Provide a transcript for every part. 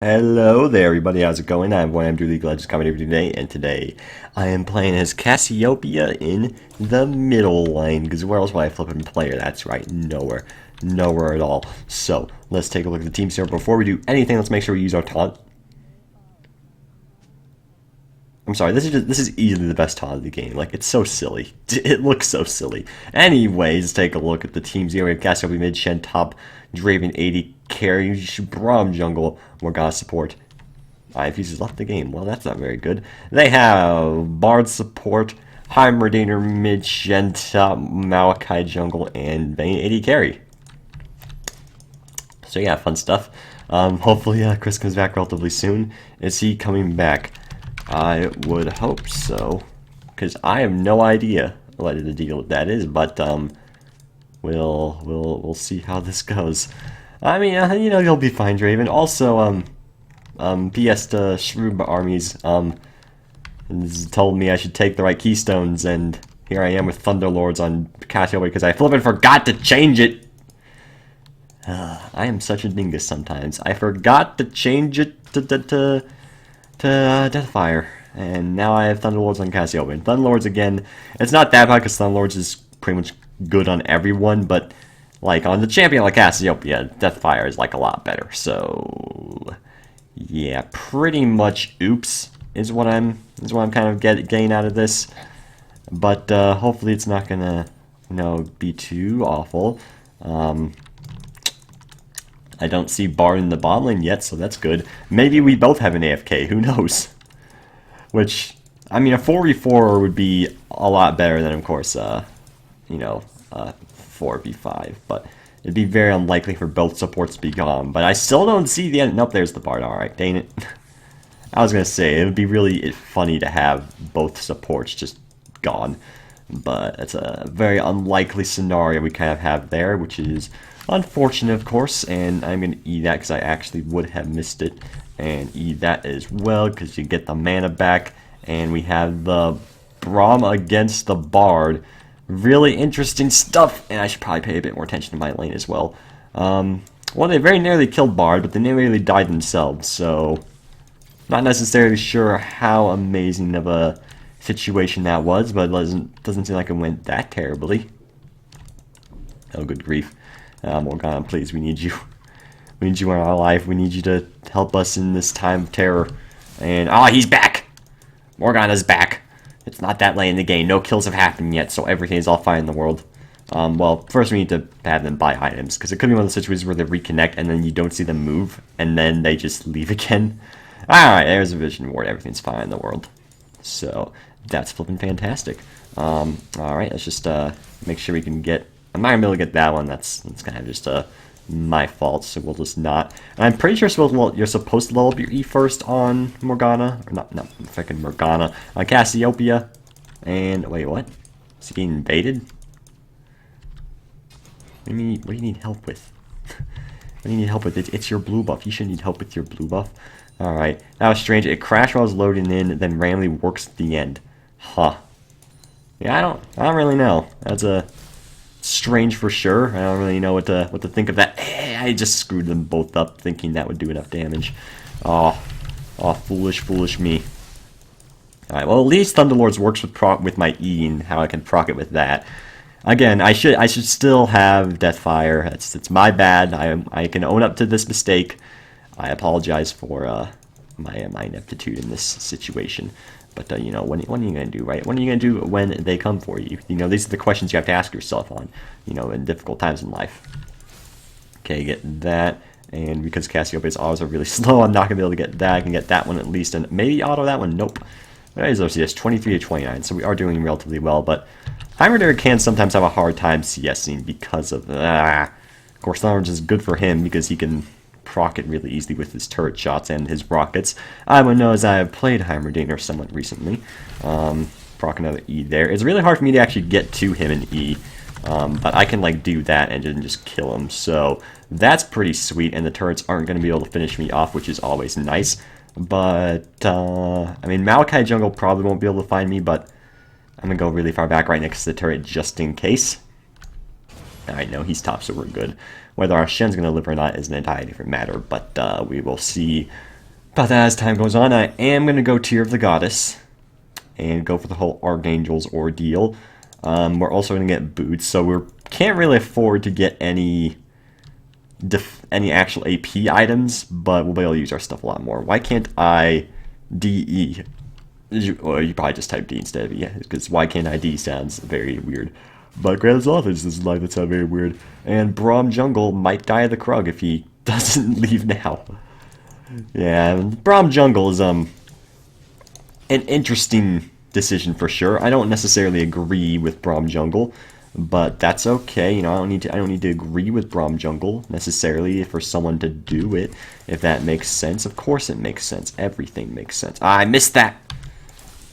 Hello there, everybody. How's it going? I'm Drew League Legends coming here today, and today I am playing as Cassiopeia in the middle lane. Because where else would I flip and play her? That's right, nowhere, nowhere at all. So let's take a look at the teams here. Before we do anything, let's make sure we use our taunt. I'm sorry, this is easily the best taunt of the game. Like, it's so silly. It looks so silly. Anyways, take a look at the teams here. We have Cassiopeia mid, Shen top, Draven 80 carry, Braum jungle, Morgana support. If he's just left the game, well, that's not very good. They have Bard support, Heimerdinger mid, Shen top, Malachi jungle, and Bane 80 carry. So yeah, fun stuff. Hopefully Chris comes back relatively soon. Is he coming back? I would hope so, because I have no idea what the deal with that is. But we'll see how this goes. I mean, you'll be fine, Draven. Also, P.S. to Shrewd Armies told me I should take the right keystones, and here I am with Thunderlords on Cassiopeia because I flippin' forgot to change it. I am such a dingus sometimes. I forgot to change it to Deathfire, and now I have Thunderlords on Cassiopeia. And Thunderlords, again, it's not that bad because Thunderlords is pretty much good on everyone, but like on the champion like Cassiopeia, Deathfire is like a lot better. So yeah, pretty much oops is what I'm kind of getting out of this. But hopefully it's not gonna be too awful. I don't see Bard in the bot lane yet, so that's good. Maybe we both have an AFK, who knows? Which, I mean, a 4v4 would be a lot better than, of course, 4v5. But it'd be very unlikely for both supports to be gone. But I still don't see the end. Nope, there's the Bard. Alright, dang it. I was going to say, it would be really funny to have both supports just gone. But it's a very unlikely scenario we kind of have there, which is unfortunate, of course, and I'm going to E that because I actually would have missed it, and E that as well because you get the mana back, and we have the Braum against the Bard. Really interesting stuff, and I should probably pay a bit more attention to my lane as well. Well, they very nearly killed Bard, but they nearly died themselves, so not necessarily sure how amazing of a situation that was, but it doesn't seem like it went that terribly. Oh, good grief. Morgana, please, we need you. We need you in our life. We need you to help us in this time of terror. And, he's back! Morgana's back. It's not that late in the game. No kills have happened yet, so everything is all fine in the world. Well, first we need to have them buy items, because it could be one of those situations where they reconnect and then you don't see them move, and then they just leave again. Alright, there's a vision ward. Everything's fine in the world. So, that's flipping fantastic. Alright, let's just make sure we can get... I'm not going to be able to get that one. That's kind of just my fault, so we'll just not. And I'm pretty sure you're supposed to level up your E first on Morgana. Or not freaking Morgana. On Cassiopeia. And, wait, what? Is he getting invaded? What do you need help with? What do you need help with? It's your blue buff. You shouldn't need help with your blue buff. Alright, that was strange. It crashed while I was loading in, then randomly works at the end. Huh. Yeah, I don't really know. That's a strange for sure. I don't really know what to think of that. I just screwed them both up, thinking that would do enough damage. Oh, foolish me. Alright, well, at least Thunderlords works with my E and how I can proc it with that. Again, I should still have Deathfire. It's my bad. I can own up to this mistake. I apologize for my ineptitude in this situation. But, when are you going to do, right? What are you going to do when they come for you? These are the questions you have to ask yourself on, in difficult times in life. Okay, get that. And because Cassiopeia's autos are really slow, I'm not going to be able to get that. I can get that one at least, and maybe auto that one. Nope. That is OCS, 23 to 29, so we are doing relatively well. But Heimerdinger can sometimes have a hard time CSing because of... Of course, Thunderlords is good for him because he can proc it really easily with his turret shots and his rockets. I would know as I have played Heimerdinger somewhat recently. Proc another E there. It's really hard for me to actually get to him in E. But I can do that and then just kill him. So that's pretty sweet, and the turrets aren't going to be able to finish me off, which is always nice. But, I mean, Malachi Jungle probably won't be able to find me, but I'm going to go really far back right next to the turret just in case. Alright, no, he's top, so we're good. Whether our Shen's going to live or not is an entirely different matter, but we will see But as time goes on, I am going to go Tear of the Goddess and go for the whole Archangel's ordeal. We're also going to get boots, so we can't really afford to get any actual AP items, but we'll be able to use our stuff a lot more. Why can't I DE? You probably just type D instead of E, because why can't I D sounds very weird. But Granite's Office is live that sound very weird. And Braum Jungle might die of the Krug if he doesn't leave now. Yeah, Braum Jungle is an interesting decision for sure. I don't necessarily agree with Braum Jungle, but that's okay. You know, I don't need to agree with Braum Jungle necessarily for someone to do it. If that makes sense, of course it makes sense. Everything makes sense. I missed that.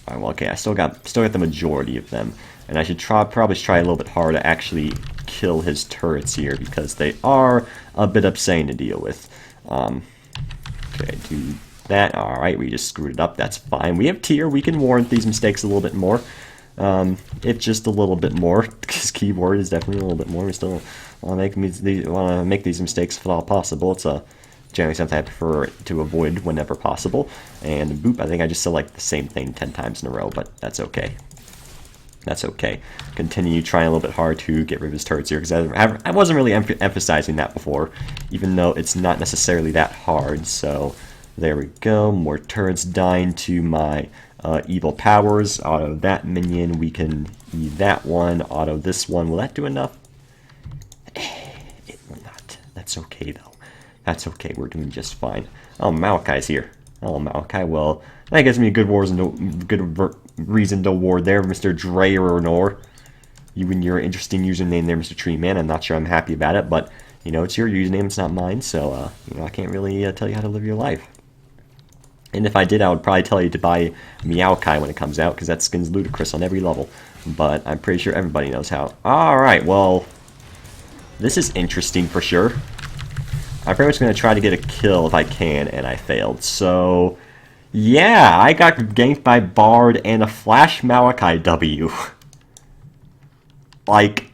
All right, well, okay, I still got the majority of them, and I should probably try a little bit harder to actually kill his turrets here because they are a bit upsetting to deal with. Okay, do that. Alright, we just screwed it up. That's fine. We have tier. We can warrant these mistakes a little bit more. If just a little bit more, because keyword is definitely a little bit more. We still want to make these mistakes if at all possible. It's generally something I prefer to avoid whenever possible. And boop, I think I just select the same thing 10 times in a row, but that's okay. That's okay. Continue trying a little bit hard to get rid of his turrets here, because I wasn't really emphasizing that before, even though it's not necessarily that hard. So there we go. More turrets dying to my evil powers. Auto that minion. We can E that one. Auto this one. Will that do enough? It will not. That's okay, though. That's okay. We're doing just fine. Oh, Malachi's here. Oh, Malachi. Well, that gives me a good reason to ward there, Mr. Draenor. You and your interesting username there, Mr. Tree Man. I'm not sure I'm happy about it, but, you know, it's your username, it's not mine, so, you know, I can't really tell you how to live your life. And if I did, I would probably tell you to buy Meowkai when it comes out, because that skin's ludicrous on every level. But I'm pretty sure everybody knows how. Alright, well, this is interesting for sure. I'm pretty much going to try to get a kill if I can, and I failed. So, yeah, I got ganked by Bard and a Flash Malachi W. Like,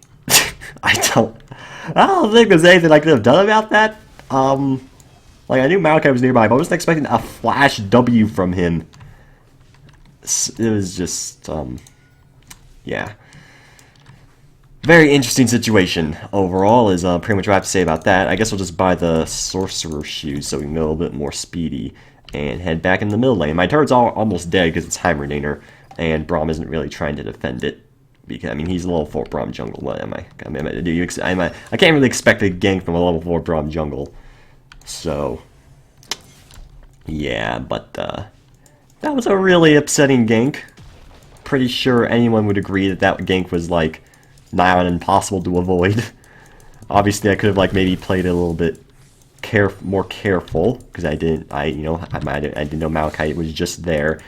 I don't think there's anything I could have done about that. Like, I knew Malachi was nearby, but I wasn't expecting a Flash W from him. It was just, yeah. Very interesting situation overall is pretty much what I have to say about that. I guess we'll just buy the Sorcerer Shoes so we can go a little bit more speedy and head back in the middle lane. My turret's almost dead because it's Heimerdinger, and Braum isn't really trying to defend it. Because, I mean, he's a level 4 Braum jungle. What am I? I can't really expect a gank from a level 4 Braum jungle. So, yeah, but that was a really upsetting gank. Pretty sure anyone would agree that that gank was, like, nigh on impossible to avoid. Obviously, I could have, like, maybe played it a little bit more careful, because I didn't know Malachi was just there.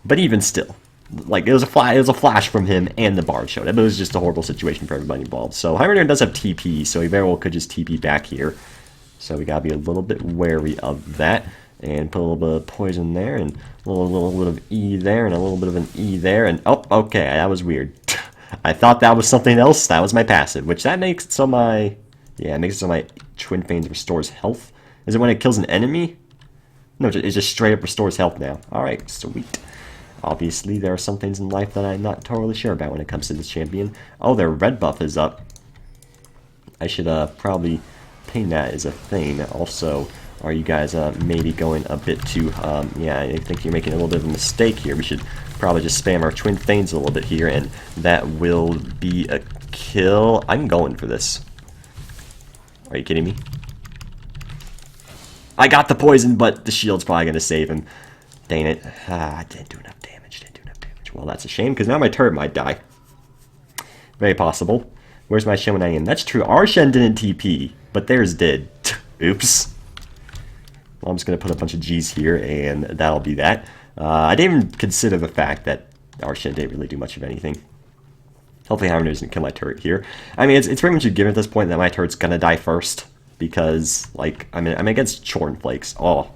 But even still, like, it was a flash from him, and the Bard showed up. It was just a horrible situation for everybody involved. So Heimerdinger does have TP, so he very well could just TP back here. So we gotta be a little bit wary of that, and put a little bit of poison there, and a little bit of E there, and a little bit of an E there, and oh, okay, that was weird. I thought that was something else. That was my passive, which that makes it so my Twin Fanes restores health. Is it when it kills an enemy? No, it just straight up restores health now. Alright, sweet. Obviously, there are some things in life that I'm not totally sure about when it comes to this champion. Oh, their red buff is up. I should probably ping that as a thing. Also, are you guys maybe going a bit too... yeah, I think you're making a little bit of a mistake here. We should probably just spam our Twin Fanes a little bit here, and that will be a kill. I'm going for this. Are you kidding me? I got the poison, but the shield's probably going to save him. Dang it. I didn't do enough damage. Well, that's a shame, because now my turret might die. Very possible. Where's my Shen when I am? That's true. Our Shen didn't TP, but theirs did. Oops. Well, I'm just going to put a bunch of G's here, and that'll be that. I didn't even consider the fact that our Shen didn't really do much of anything. Hopefully Heimerdinger doesn't kill my turret here. I mean, it's pretty much a given at this point that my turret's going to die first. Because, like, I'm against Chornflakes. Oh,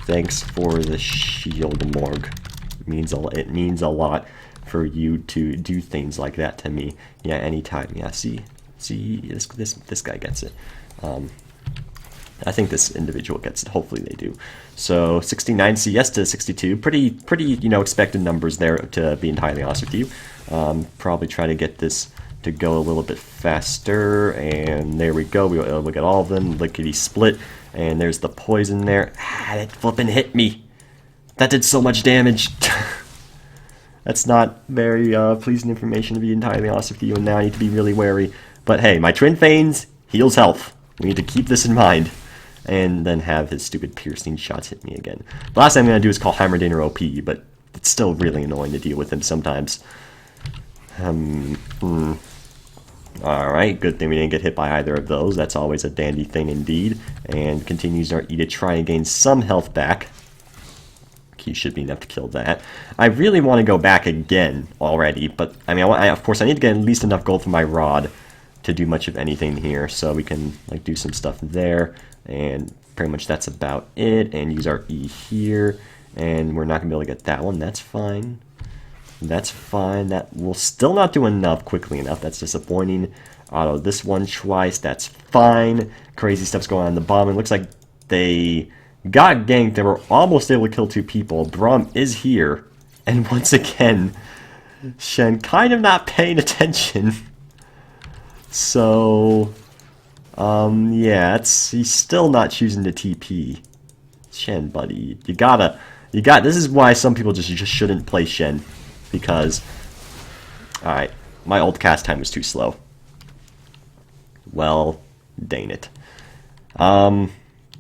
thanks for the shield, Morg. It means a lot for you to do things like that to me. Yeah, anytime. Yeah, see, this guy gets it. I think this individual gets it. Hopefully they do. So 69 CS to 62. Pretty, expected numbers there, to be entirely honest with you. Probably try to get this to go a little bit faster. And there we go. We look at all of them. Lickety split. And there's the poison there. Ah, that flippin' hit me. That did so much damage. That's not very pleasing information, to be entirely honest with you. And now I need to be really wary. But hey, my Twin Fanes heals health. We need to keep this in mind. And then have his stupid piercing shots hit me again. The last thing I'm going to do is call Heimerdinger OP, but it's still really annoying to deal with him sometimes. Alright, good thing we didn't get hit by either of those. That's always a dandy thing indeed. And continues our E to try and gain some health back. Key should be enough to kill that. I really want to go back again already, but I mean, of course I need to get at least enough gold for my rod to do much of anything here, so we can like do some stuff there. And pretty much that's about it. And use our E here. And we're not going to be able to get that one. That's fine. That's fine. That will still not do enough quickly enough. That's disappointing. Auto this one twice. That's fine. Crazy stuff's going on in the bottom. It looks like they got ganked. They were almost able to kill 2 people. Braum is here. And once again, Shen kind of not paying attention. So... yeah, he's still not choosing to TP. Shen, buddy, this is why some people just shouldn't play Shen, because, alright, my ult cast time was too slow. Well, dang it. Yeah,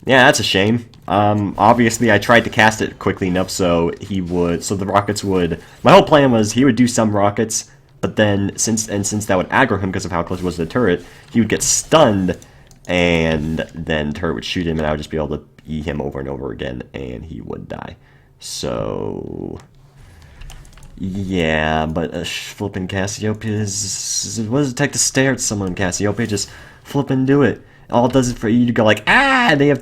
that's a shame. Obviously I tried to cast it quickly enough so the rockets would, my whole plan was he would do some rockets, but then, since that would aggro him because of how close it was to the turret, he would get stunned, and then the turret would shoot him, and I would just be able to E him over and over again, and he would die. So, yeah, but flipping Cassiopeia what does it take to stare at someone, Cassiopeia? Just flip and do it. All it does is for you to go like, ah, and you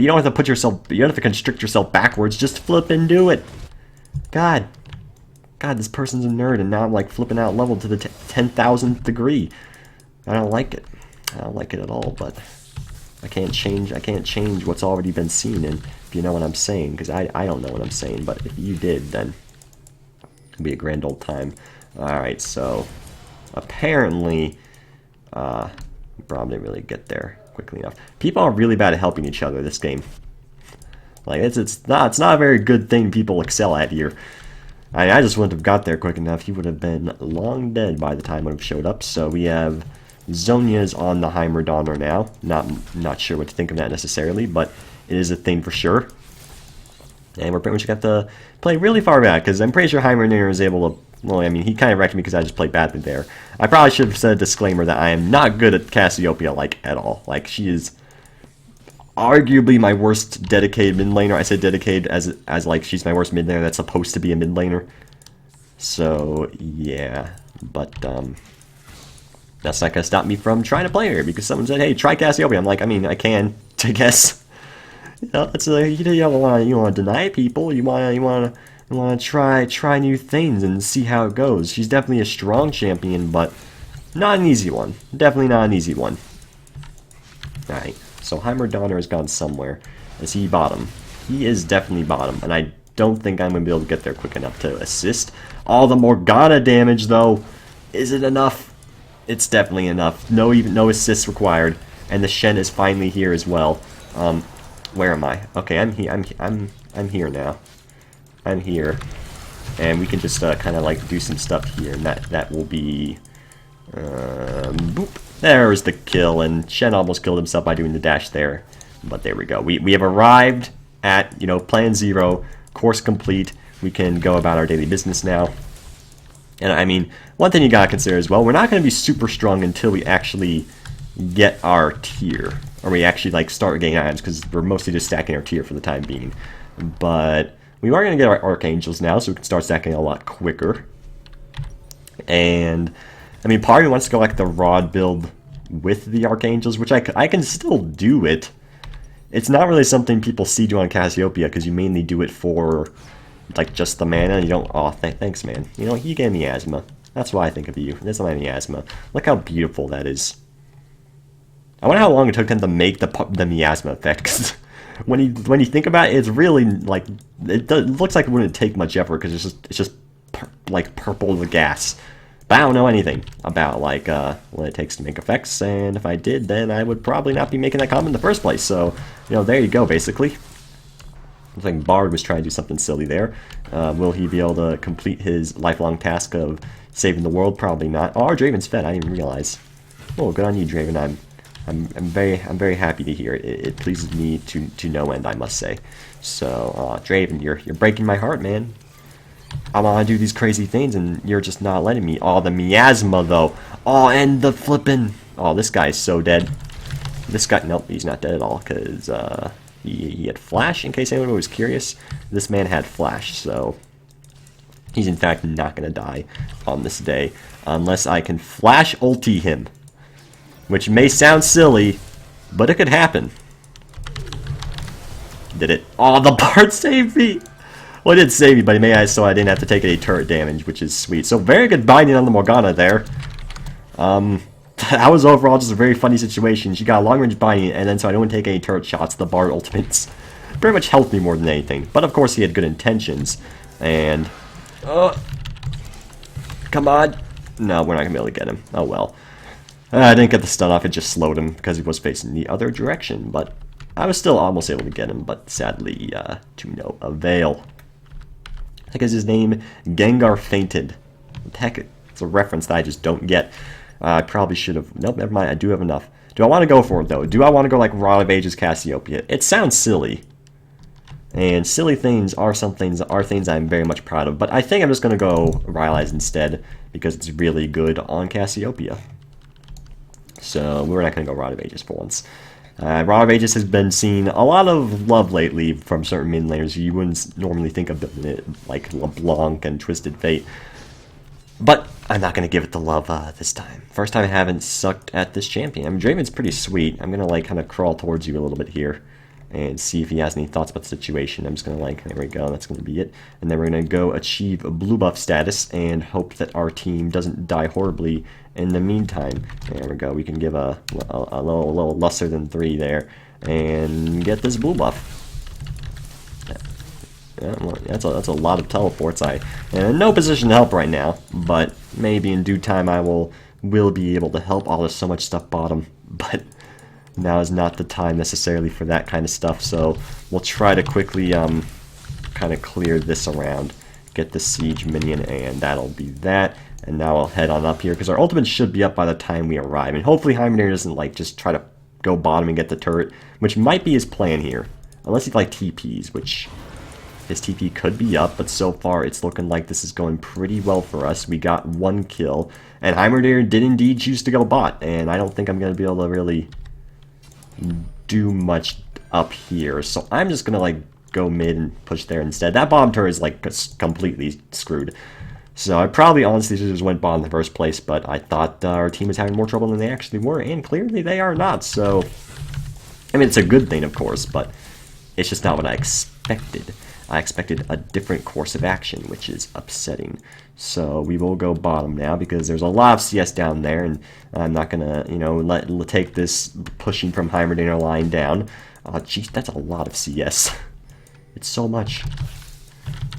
don't have to put yourself, you don't have to constrict yourself backwards, just flip and do it. God, this person's a nerd, and now I'm like flipping out level to the 10,000th degree. I don't like it. I don't like it at all, but I can't change what's already been seen, and if you know what I'm saying, because I don't know what I'm saying, but if you did, then it'd be a grand old time. Alright, so apparently Braum didn't really get there quickly enough. People are really bad at helping each other this game. Like it's not a very good thing people excel at here. I just wouldn't have got there quick enough. He would have been long dead by the time I would have showed up. So we have Zhonya's on the Heimerdinger now. Not sure what to think of that necessarily, but it is a thing for sure. And we're pretty much got to play really far back, because I'm pretty sure Heimerdinger is able to... Well, I mean, he kind of wrecked me because I just played badly there. I probably should have said a disclaimer that I am not good at Cassiopeia, like, at all. Like, she is arguably my worst dedicated mid laner. I said dedicated as like she's my worst mid laner that's supposed to be a mid laner. So yeah, but that's not gonna stop me from trying to play her, because someone said, "Hey, try Cassiopeia." I'm like, I mean, I can, I guess. You know, it's you don't want to deny people. You want to try new things and see how it goes. She's definitely a strong champion, but not an easy one. Definitely not an easy one. All right. So Heimerdinger has gone somewhere. Is he bottom? He is definitely bottom, and I don't think I'm going to be able to get there quick enough to assist. All the Morgana damage, though, is it enough? It's definitely enough. No assists required, and the Shen is finally here as well. Where am I? Okay, I'm here. I'm here now. I'm here, and we can just kind of like do some stuff here, and that will be boop. There's the kill, and Shen almost killed himself by doing the dash there. But there we go. We have arrived at, plan 0, course complete. We can go about our daily business now. And I mean, one thing you gotta consider as well, we're not gonna be super strong until we actually get our tier. Or we actually like start getting items, because we're mostly just stacking our tier for the time being. But we are gonna get our Archangels now, so we can start stacking a lot quicker. And I mean, part of me wants to go like the Rod build with the Archangels, which I can still do it. It's not really something people see do on Cassiopeia, because you mainly do it for like just the mana. And you don't. Oh, thanks, man. You gave me asthma. That's why I think of you. That's not any asthma. Look how beautiful that is. I wonder how long it took them to make the miasma effect. 'Cause when you think about it, it's really like it looks like it wouldn't take much effort because it's just like purple gas. But I don't know anything about like what it takes to make effects, and if I did, then I would probably not be making that comment in the first place. So there you go, basically. Looks like Bard was trying to do something silly there. Will he be able to complete his lifelong task of saving the world? Probably not. Oh, our Draven's fed. I didn't even realize. Oh, good on you, Draven. I'm very happy to hear it. It pleases me to no end, I must say. So, Draven, you're breaking my heart, man. I want to do these crazy things, and you're just not letting me. Oh, the miasma, though. Oh, and the flippin'. Oh, this guy's so dead. This guy, nope, he's not dead at all, because he had flash, in case anyone was curious. This man had flash, so he's in fact not going to die on this day, unless I can flash ulti him. Which may sound silly, but it could happen. Did it? Oh, the Bard saved me! Well, it did save me, but he made it so I didn't have to take any turret damage, which is sweet. So very good binding on the Morgana there. That was overall just a very funny situation. She got a long-range binding, and then so I don't take any turret shots. The Bard ultimates pretty much helped me more than anything. But of course he had good intentions. And... come on! No, we're not going to be able to get him. Oh well. I didn't get the stun off, it just slowed him because he was facing the other direction. But I was still almost able to get him, but sadly to no avail. I think his name, Gengar Fainted. What the heck? It's a reference that I just don't get. I probably should have... Nope, never mind. I do have enough. Do I want to go for it, though? Do I want to go like Rod of Ages Cassiopeia? It sounds silly. And silly things are things I'm very much proud of. But I think I'm just going to go Rylai's instead because it's really good on Cassiopeia. So we're not going to go Rod of Ages for once. Rod of Ages has been seeing a lot of love lately from certain mid laners. You wouldn't normally think of it like LeBlanc and Twisted Fate. But I'm not going to give it the love this time. First time I haven't sucked at this champion. I mean, Draven's pretty sweet. I'm going to like kind of crawl towards you a little bit here and see if he has any thoughts about the situation. I'm just going to like, there we go, that's going to be it. And then we're going to go achieve a blue buff status and hope that our team doesn't die horribly in the meantime. There we go, we can give a little lesser than 3 there and get this blue buff. Yeah, well, that's a lot of teleports. I am in no position to help right now, but maybe in due time I will be able to help. Oh, there's so much stuff bottom, but now is not the time necessarily for that kind of stuff, so we'll try to quickly kind of clear this around, get the siege minion, and that'll be that. And now I'll head on up here, because our ultimate should be up by the time we arrive, and hopefully Heimerdinger doesn't like just try to go bottom and get the turret, which might be his plan here, unless he like TPs, which his TP could be up, but so far it's looking like this is going pretty well for us. We got 1 kill, and Heimerdinger did indeed choose to go bot, and I don't think I'm going to be able to really do much up here, so I'm just gonna like go mid and push there instead. That bottom turret is like completely screwed, so I probably honestly just went bottom in the first place, but I thought our team was having more trouble than they actually were, and clearly they are not. So I mean, it's a good thing, of course, but it's just not what I expected. I expected a different course of action, which is upsetting. So we will go bottom now because there's a lot of CS down there, and I'm not gonna, take this pushing from Heimerdinger line down. Geez, that's a lot of CS. It's so much.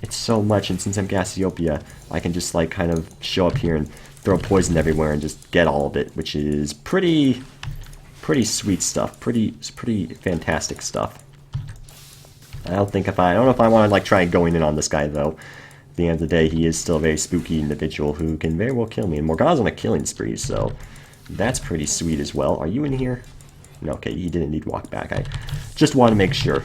It's so much, and since I'm Cassiopeia, I can just like kind of show up here and throw poison everywhere and just get all of it, which is pretty sweet stuff. Pretty fantastic stuff. I don't know if I want to like try going in on this guy though. At the end of the day, he is still a very spooky individual who can very well kill me. And Morgana's on a killing spree, so that's pretty sweet as well. Are you in here? No, okay, he didn't need walk back. I just want to make sure.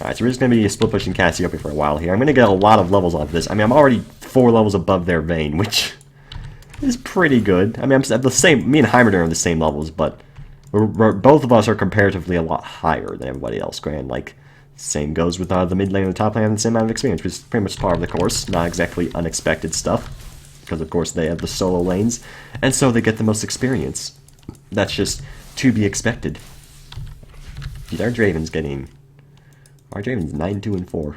Alright, so we're just going to be split pushing Cassiopeia for a while here. I'm going to get a lot of levels off this. I mean, I'm already 4 levels above their Vayne, which is pretty good. I mean, I'm the same. Me and Heimerdinger are the same levels, but both of us are comparatively a lot higher than everybody else. Granted, like, same goes with the mid lane and the top lane having the same amount of experience, which is pretty much part of the course. Not exactly unexpected stuff, because of course they have the solo lanes, and so they get the most experience. That's just to be expected. Dude, our Draven's 9-2-4.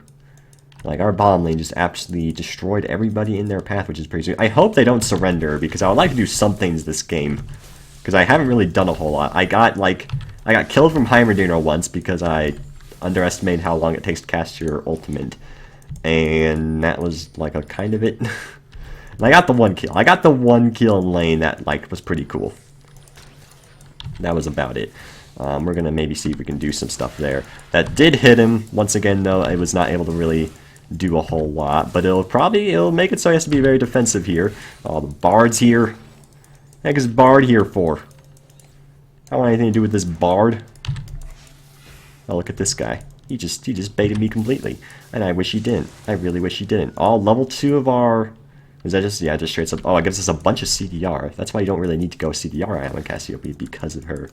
Like, our bottom lane just absolutely destroyed everybody in their path, which is pretty sweet. I hope they don't surrender, because I would like to do some things this game. because I haven't really done a whole lot. I got killed from Heimerdinger once because I underestimated how long it takes to cast your ultimate, and that was like a kind of it. And I got the one kill. I got the one kill in lane that like was pretty cool. That was about it. We're gonna maybe see if we can do some stuff there. That did hit him once again, though. I was not able to really do a whole lot, but it'll make it so he has to be very defensive here. Oh, the Bard's here. What the heck is Bard here for? I don't want anything to do with this Bard. Oh, look at this guy. He just baited me completely, and I wish he didn't. I really wish he didn't. Oh, level 2 of our. Is that just, yeah, just straight up. Oh, it gives us a bunch of CDR. That's why you don't really need to go CDR on Cassiopeia, because of her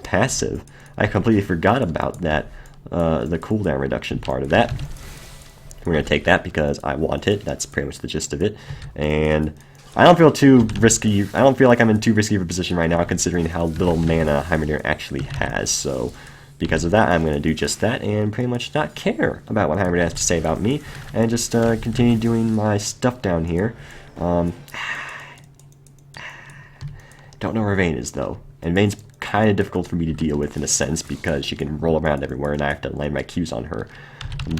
passive. I completely forgot about that, the cooldown reduction part of that. We're going to take that because I want it. That's pretty much the gist of it. And I don't feel too risky. I don't feel like I'm in too risky of a position right now, considering how little mana Heimerdinger actually has. So because of that, I'm going to do just that and pretty much not care about what Heimerdinger has to say about me, and just continue doing my stuff down here. Don't know where Vayne is, though. And Vayne's kind of difficult for me to deal with in a sense, because she can roll around everywhere and I have to land my Qs on her.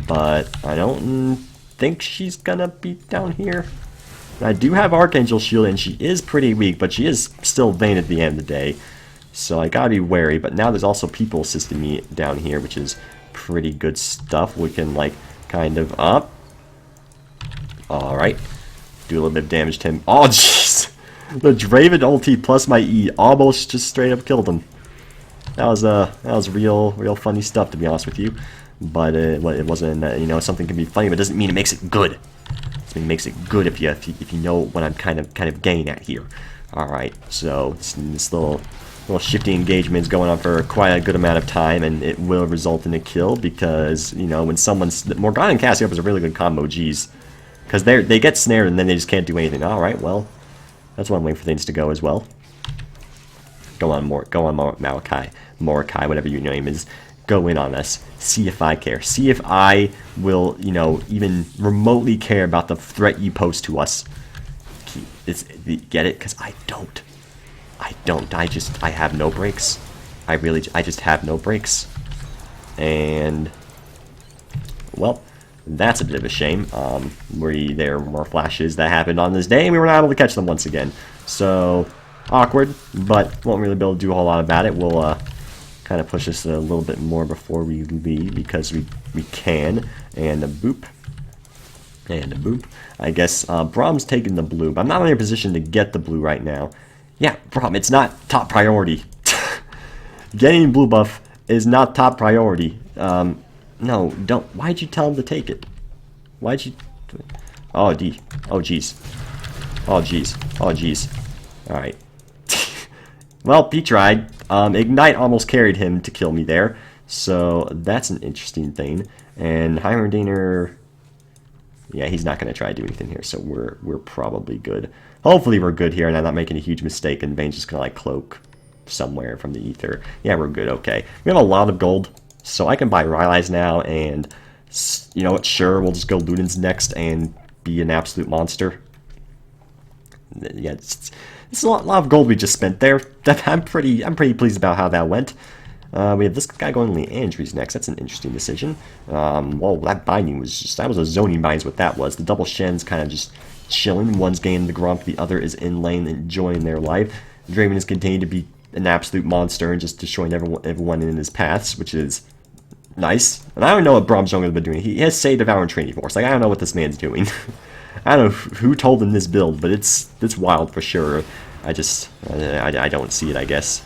But I don't think she's gonna be down here. I do have Archangel Shield, and she is pretty weak, but she is still Vayne at the end of the day. So I gotta be wary. But now there's also people assisting me down here, which is pretty good stuff. We can, like, kind of up. Alright. Do a little bit of damage to him. Oh, jeez! The Draven ulti plus my E almost just straight up killed him. That was real funny stuff, to be honest with you. But it wasn't, you know, something can be funny, but it doesn't mean it makes it good. It makes it good if you know what I'm kind of getting at here. All right, so this little shifty engagement is going on for quite a good amount of time, and it will result in a kill, because, you know, when someone's Morgana and Cassiopeia is a really good combo. Geez, because they get snared and then they just can't do anything. All right, well, that's one way for things to go as well. Go on, Morokai, whatever your name is. Go in on us. See if I care. See if I will, you know, even remotely care about the threat you pose to us. Get it? Because I don't. I have no brakes. I just have no brakes. And, well, that's a bit of a shame. There were more flashes that happened on this day, and we were not able to catch them once again. So, awkward, but won't really be able to do a whole lot about it. We'll, kind of push this a little bit more before we leave, because we can. And a boop. And a boop. I guess Brahm's taking the blue, but I'm not in a position to get the blue right now. Yeah, Brahm, it's not top priority. Getting blue buff is not top priority. No, don't. Why'd you tell him to take it? Why'd you... Oh, D. Oh, jeez. Oh, jeez. Oh, jeez. Alright. Well, he tried. Ignite almost carried him to kill me there, so that's an interesting thing. And Heimerdinger, yeah, he's not going to try to do anything here, so we're probably good. Hopefully we're good here, and I'm not making a huge mistake, and Vayne's just going to, like, cloak somewhere from the ether. Yeah, we're good, okay. We have a lot of gold, so I can buy Rylai's now, and, you know what, sure, we'll just go Ludens next and be an absolute monster. Yeah, it's a lot of gold we just spent there. I'm pretty pleased about how that went. We have this guy going Leandry's next. That's an interesting decision. Well, that binding was that was a zoning bind is what that was. The double Shen's kind of just chilling. One's gaining the Grump, the other is in lane enjoying their life. Draven is continuing to be an absolute monster and just destroying everyone in his paths, which is nice. And I don't know what Brahms Young has been doing. He has saved Devour and Trinity Force. Like, I don't know what this man's doing. I don't know who told him this build, but it's wild for sure. I don't see it, I guess.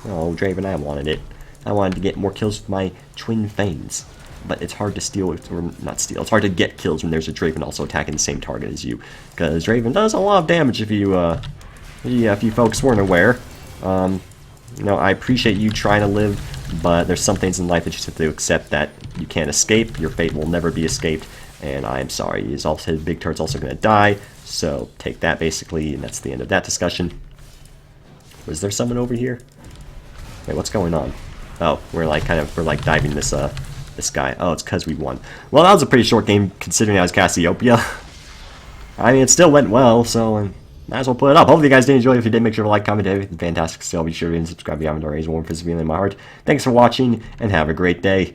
Oh, Draven, I wanted it. I wanted to get more kills with my twin Fanes. But it's hard to steal, or not steal, it's hard to get kills when there's a Draven also attacking the same target as you. Because Draven does a lot of damage if you folks weren't aware. You know, I appreciate you trying to live, but there's some things in life that you have to accept that you can't escape. Your fate will never be escaped, and I'm sorry. His big turret's also going to die, so take that basically, and that's the end of that discussion. Was there someone over here? Wait, what's going on? Oh, we're like diving this guy. Oh, it's because we won. Well, that was a pretty short game considering I was Cassiopeia. I mean, it still went well, so might as well put it up. Hopefully you guys did enjoy. If you did, make sure to like, comment, everything fantastic. Still, be sure to subscribe if you haven't already. It's warm, physically in my heart. Thanks for watching, and have a great day.